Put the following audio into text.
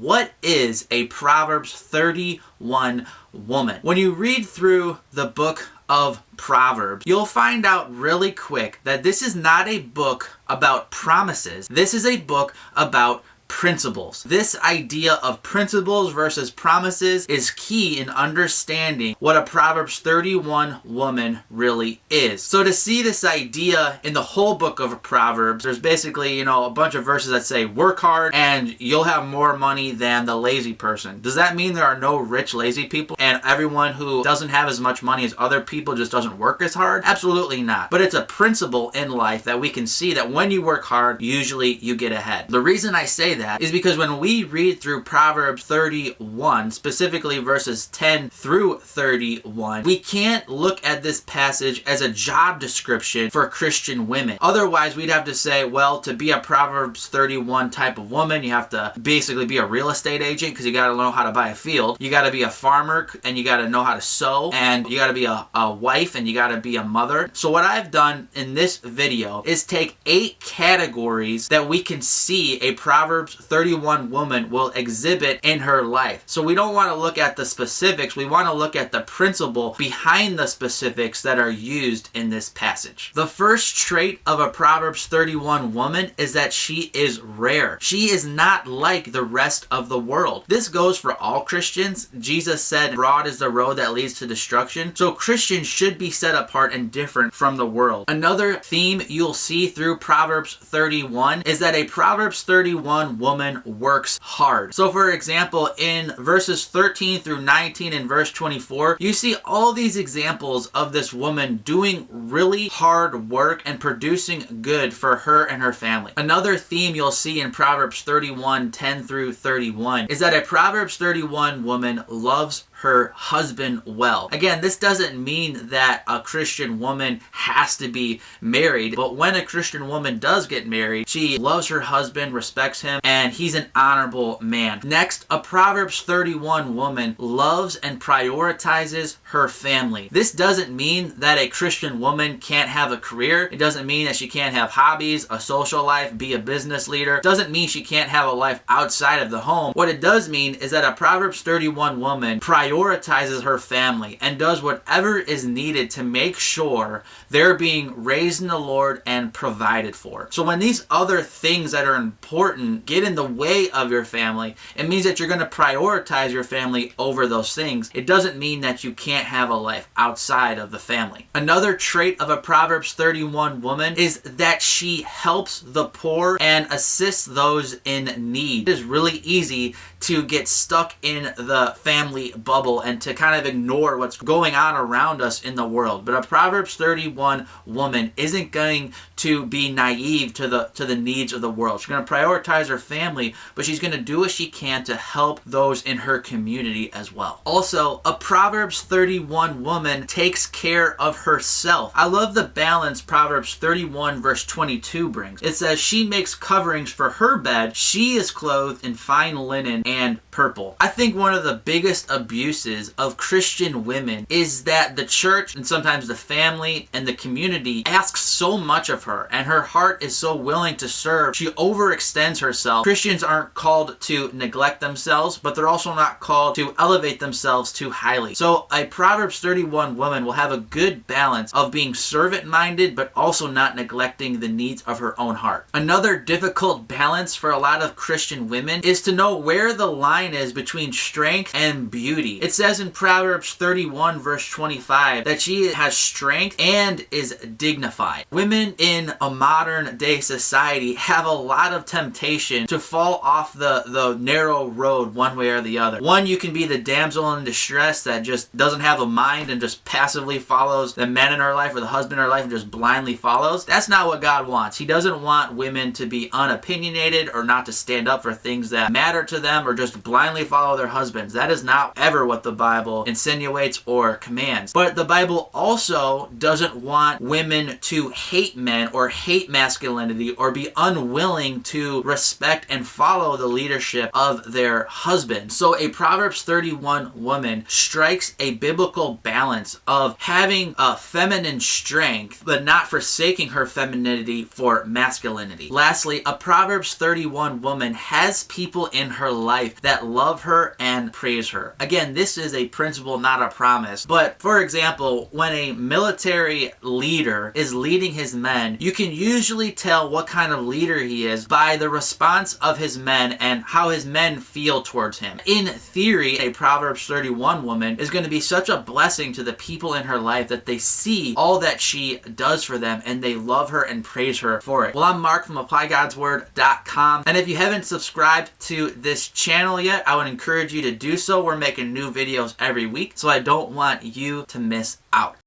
What is a Proverbs 31 woman? When you read through the book of Proverbs, you'll find out really quick that this is not a book about promises. This is a book about principles. This idea of principles versus promises is key in understanding what a Proverbs 31 woman really is. So to see this idea in the whole book of Proverbs, there's basically, a bunch of verses that say work hard and you'll have more money than the lazy person. Does that mean there are no rich lazy people and everyone who doesn't have as much money as other people just doesn't work as hard? Absolutely not. But it's a principle in life that we can see that when you work hard, usually you get ahead. The reason I say that is because when we read through Proverbs 31, specifically verses 10 through 31, we can't look at this passage as a job description for Christian women. Otherwise, we'd have to say, well, to be a Proverbs 31 type of woman, you have to basically be a real estate agent because you got to know how to buy a field. You got to be a farmer and you got to know how to sew, and you got to be a wife and you got to be a mother. So what I've done in this video is take 8 categories that we can see a Proverbs 31 woman will exhibit in her life. So we don't want to look at the specifics, we want to look at the principle behind the specifics that are used in this passage. The first trait of a Proverbs 31 woman is that she is rare. She is not like the rest of the world. This goes for all Christians. Jesus said, broad is the road that leads to destruction. So Christians should be set apart and different from the world. Another theme you'll see through Proverbs 31 is that a Proverbs 31 woman works hard. So for example, in verses 13 through 19 and verse 24, you see all these examples of this woman doing really hard work and producing good for her and her family. Another theme you'll see in Proverbs 31, 10 through 31 is that a Proverbs 31 woman loves her husband well. Again, this doesn't mean that a Christian woman has to be married, but when a Christian woman does get married, she loves her husband, respects him, and he's an honorable man. Next, a Proverbs 31 woman loves and prioritizes her family. This doesn't mean that a Christian woman can't have a career. It doesn't mean that she can't have hobbies, a social life, be a business leader. It doesn't mean she can't have a life outside of the home. What it does mean is that a Proverbs 31 woman prioritizes her family and does whatever is needed to make sure they're being raised in the Lord and provided for. So when these other things that are important get in the way of your family, it means that you're going to prioritize your family over those things. It doesn't mean that you can't have a life outside of the family. Another trait of a Proverbs 31 woman is that she helps the poor and assists those in need. It is really easy to get stuck in the family bubble and to kind of ignore what's going on around us in the world. But a Proverbs 31 woman isn't going to be naive to the needs of the world. She's going to prioritize her family, but she's going to do what she can to help those in her community as well. Also, a Proverbs 31 woman takes care of herself. I love the balance Proverbs 31 verse 22 brings. It says, she makes coverings for her bed. She is clothed in fine linen and purple. I think one of the biggest abuses of Christian women is that the church and sometimes the family and the community asks so much of her, and her heart is so willing to serve. She overextends herself. Christians aren't called to neglect themselves, but they're also not called to elevate themselves too highly. So a Proverbs 31 woman will have a good balance of being servant-minded, but also not neglecting the needs of her own heart. Another difficult balance for a lot of Christian women is to know where the line is between strength and beauty. It says in Proverbs 31 verse 25 that she has strength and is dignified. Women in a modern day society have a lot of temptation to fall off the narrow road one way or the other. One, you can be the damsel in distress that just doesn't have a mind and just passively follows the men in her life or the husband in her life and just blindly follows. That's not what God wants. He doesn't want women to be unopinionated or not to stand up for things that matter to them or just blindly follow their husbands. That is not ever what the Bible insinuates or commands. But the Bible also doesn't want women to hate men or hate masculinity or be unwilling to respect and follow the leadership of their husband. So a Proverbs 31 woman strikes a biblical balance of having a feminine strength but not forsaking her femininity for masculinity. Lastly, a Proverbs 31 woman has people in her life life that love her and praise her. Again, this is a principle, not a promise. But for example, when a military leader is leading his men, you can usually tell what kind of leader he is by the response of his men and how his men feel towards him. In theory, a Proverbs 31 woman is going to be such a blessing to the people in her life that they see all that she does for them and they love her and praise her for it. Well, I'm Mark from ApplyGodsWord.com, and if you haven't subscribed to this channel yet, I would encourage you to do so. We're making new videos every week, so I don't want you to miss out.